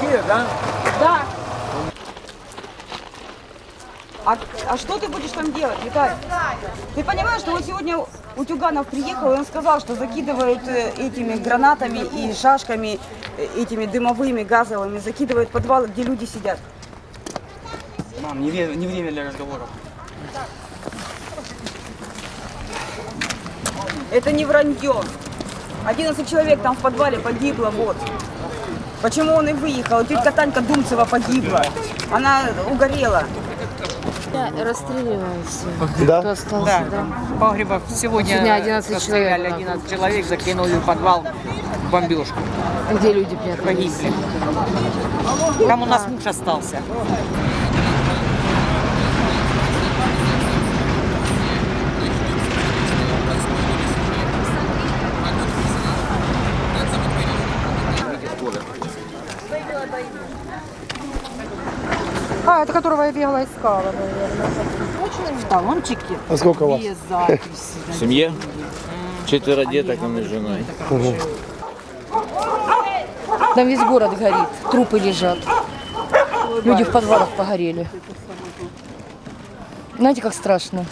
Привет, да? Да. А что ты будешь там делать, Виталий? Ты понимаешь, что вот сегодня Утюганов приехал, и он сказал, что закидывают этими гранатами и шашками, этими дымовыми, газовыми, закидывают подвалы, где люди сидят. Мам, не время для разговоров. Это не вранье. 11 человек там в подвале погибло, вот. Почему он и выехал? Тетка Танька Думцева погибла. Она угорела. Расстреливаются. Да? Кто остался, да. Погребов сегодня 11 расстреляли человек. 11 человек, закинули в подвал бомбежку. Где люди прятались? Погибли. Там у нас муж остался. А, это которого я бегала искала, наверное. Талончики А сколько у вас? без записи. В семье 4 деток, а мы с женой. Там весь город горит, трупы лежат. Люди в подвалах погорели. Знаете, как страшно?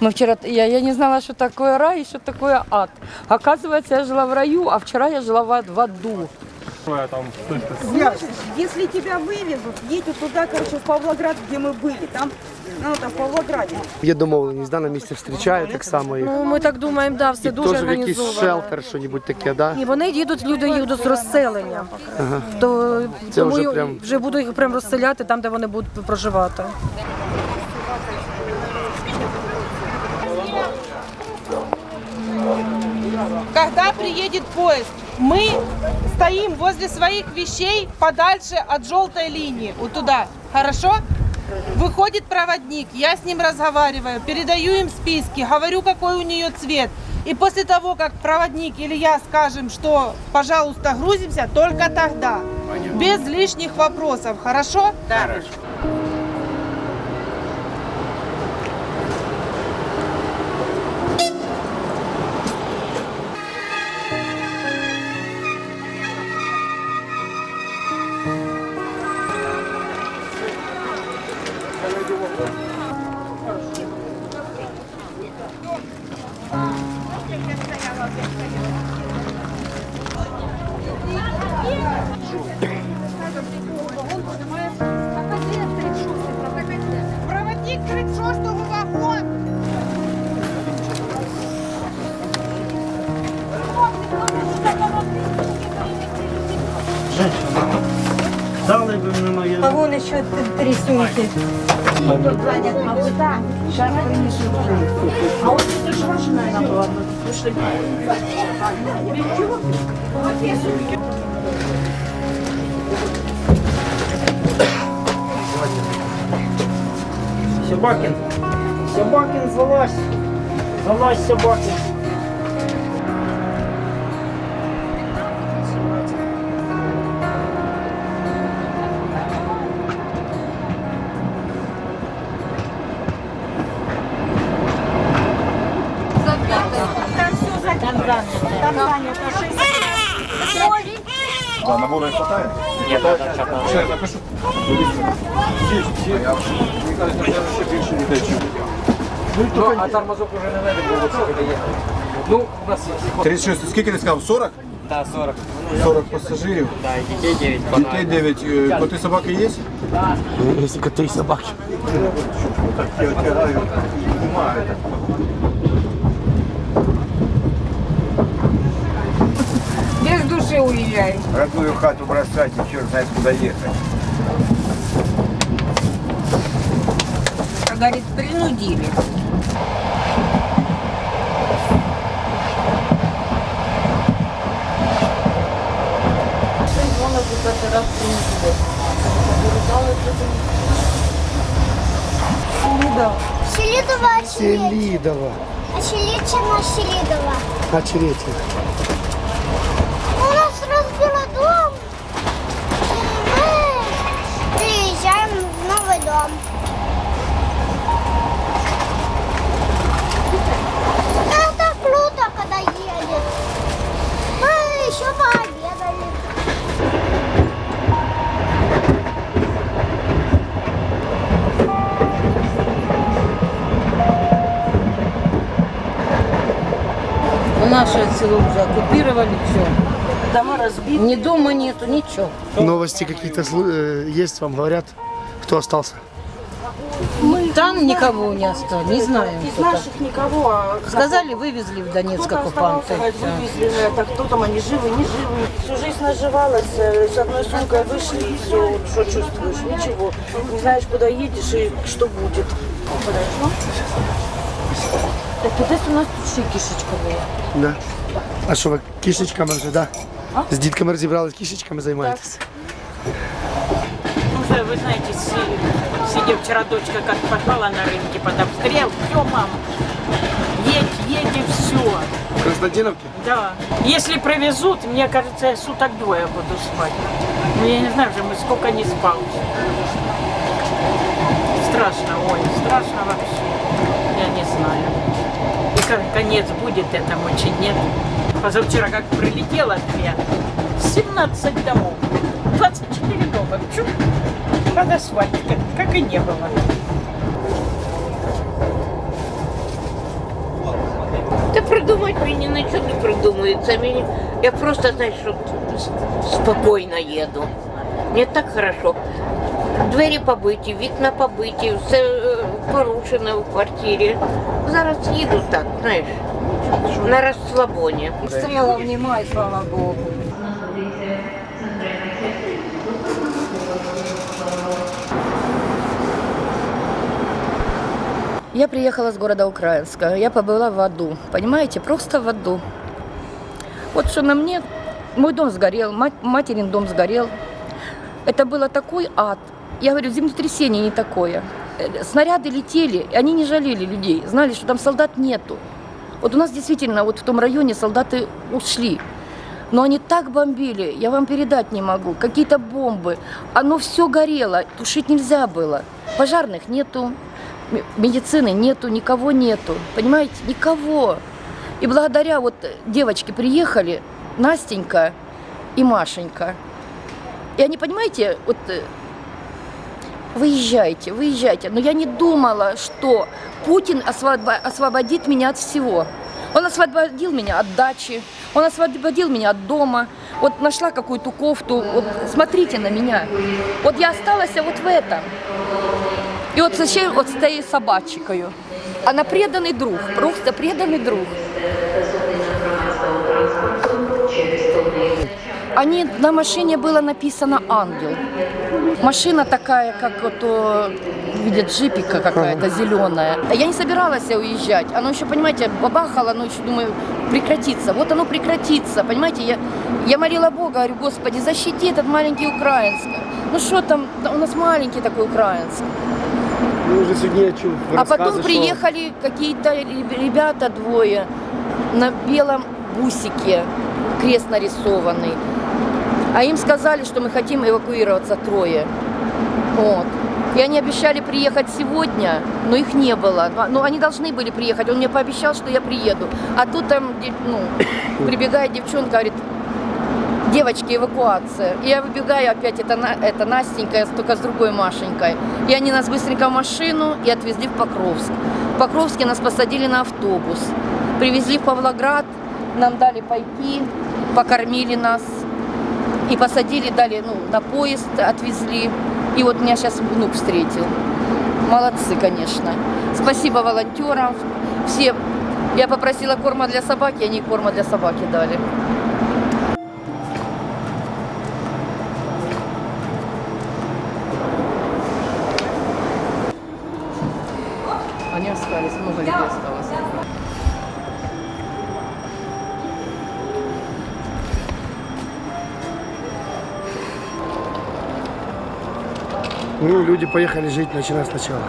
Мы вчера, я не знала, что такое рай и что такое ад. Оказывается, я жила в раю, а вчера я жила в аду. Значит, если тебя вывезут, едь туда, короче, в Павлоград, где мы были. Там, ну, там в Павлограді. Є домовленість, да, на місці зустрічають так само їх. Ну, ми так думаємо, да, все І дуже теж в якийсь організовано. шелтер, що-небудь таке, да? І вони їдуть, люди їдуть з розселенням. То, Це тому вже прям- вже буду їх прям розселяти там, де вони будуть проживати. Когда приедет поезд, мы стоим возле своих вещей подальше от желтой линии, вот туда, хорошо? Выходит проводник, я с ним разговариваю, передаю им списки, говорю, какой у нее цвет. И после того, как проводник или я скажем, что, пожалуйста, грузимся, только тогда. Без лишних вопросов, хорошо? Да. Проводник 36-го вагону. Вон еще трясете. Тут занят, а вот так. Сейчас принесу. А вот это же ваша, наверное, была. Собакин. Собакин, залазь. Залазь, Собакин. А набора не хватает? Нет, Сейчас я запишу. Ну, а тормозок уже не надо было, сколько ехать. Ну, у нас есть. 36, скільки ти сказав? 40? Да, 40. 40 пасажирів. Да, и детей 9. Дітей 9. Коти, собаки є? Є коти і собаки. Без души уезжай. Родную хату бросать и черт знает куда ехать. Как говорит, принудили. Селидова, Селідова. Селичина, Селидова. Очередь. У нас разбила дом. И мы переезжаем в новый дом. Это круто, когда едет. Мы еще пообедали. Наше село уже оккупировали, все. Дома разбиты. Ни дома нету, ничего. Новости какие-то есть, вам говорят, кто остался? Там никого не осталось, не знаем. Из кто там. наших никого. А Сказали, вывезли в Донецк кто-то оккупанты. оставался, вывезли, так кто там, они живы, не живы. Всю жизнь наживалась, с одной сумкой вышли, и все, что чувствуешь, ничего. Не знаешь, куда едешь и что будет. Подожди. Так кудись у нас тут ще кишечка була. Да. А що ви кішечками вже, да? З дітками розібрались, кішечками займаєтесь? Уже, вы знаете, сидя вчера дочка как попала на рынке под обстрел. Все, мама, едем, все. В Константиновке? Да. Если привезут, мне кажется, я суток двое буду спать. Ну, я не знаю, уже мы сколько не спал. Страшно, ой, страшно вообще. Я не знаю. И как конец будет этому, чи нет. Позавчера как прилетел отряд, 17 домов, 24 дома. Чук, под асфальт, как и не было. Та придумати мені нічого не придумується. Я просто, знаєш, спокійно їду. Мені так хорошо. Двері побиті, вікна побиті, все порушено в квартирі. Зараз їду так, знаєш, на розслабоні. Стрелов немає, слава Богу. Я приехала с города Украинска, я побыла в аду, понимаете, просто в аду. Вот что на мне, мой дом сгорел, материн дом сгорел. Это было такой ад. Я говорю, землетрясение не такое. Снаряды летели, они не жалели людей, знали, что там солдат нету. Вот у нас действительно вот в том районе солдаты ушли. Но они так бомбили, я вам передать не могу. Какие-то бомбы, оно все горело, тушить нельзя было. Пожарных нету, медицины нету, никого нету. Понимаете, никого. И благодаря вот девочки приехали, Настенька и Машенька. И они, понимаете, вот выезжайте. Но я не думала, что Путин освободит меня от всего. Он освободил меня от дачи, он освободил меня от дома. Вот нашла какую-то кофту, вот смотрите на меня. Вот я осталась вот в этом. И вот ще от з тією собачкою. Вона преданий друг, просто преданий друг. Они, на машине было написано «Ангел». Машина такая, как вот, видят, джипика какая-то зеленая. Я не собиралась уезжать. Оно еще, понимаете, бабахало, но еще думаю, прекратится. Вот оно прекратится, понимаете. Я молила Бога, говорю, Господи, защити этот маленький Украинск. Ну что там, у нас маленький такой Украинск. Ну, уже сегодня я чув А потом приехали какие-то ребята двое на белом бусике, крест нарисованный. А им сказали, что мы хотим эвакуироваться трое. Вот. И они обещали приехать сегодня, но их не было. Но они должны были приехать. Он мне пообещал, что я приеду. А тут там прибегает девчонка, говорит, девочки, эвакуация. И я выбегаю опять, это Настенька, только с другой Машенькой. И они нас быстренько в машину и отвезли в Покровск. В Покровске нас посадили на автобус. Привезли в Павлоград, нам дали пайки, покормили нас. И посадили, дали на поезд, отвезли. И вот меня сейчас внук встретил. Молодцы, конечно. Спасибо волонтерам. Все. Я попросила корма для собаки, они корма для собаки дали. Они остались, много людей осталось. Ну, люди поехали жить, начиная сначала.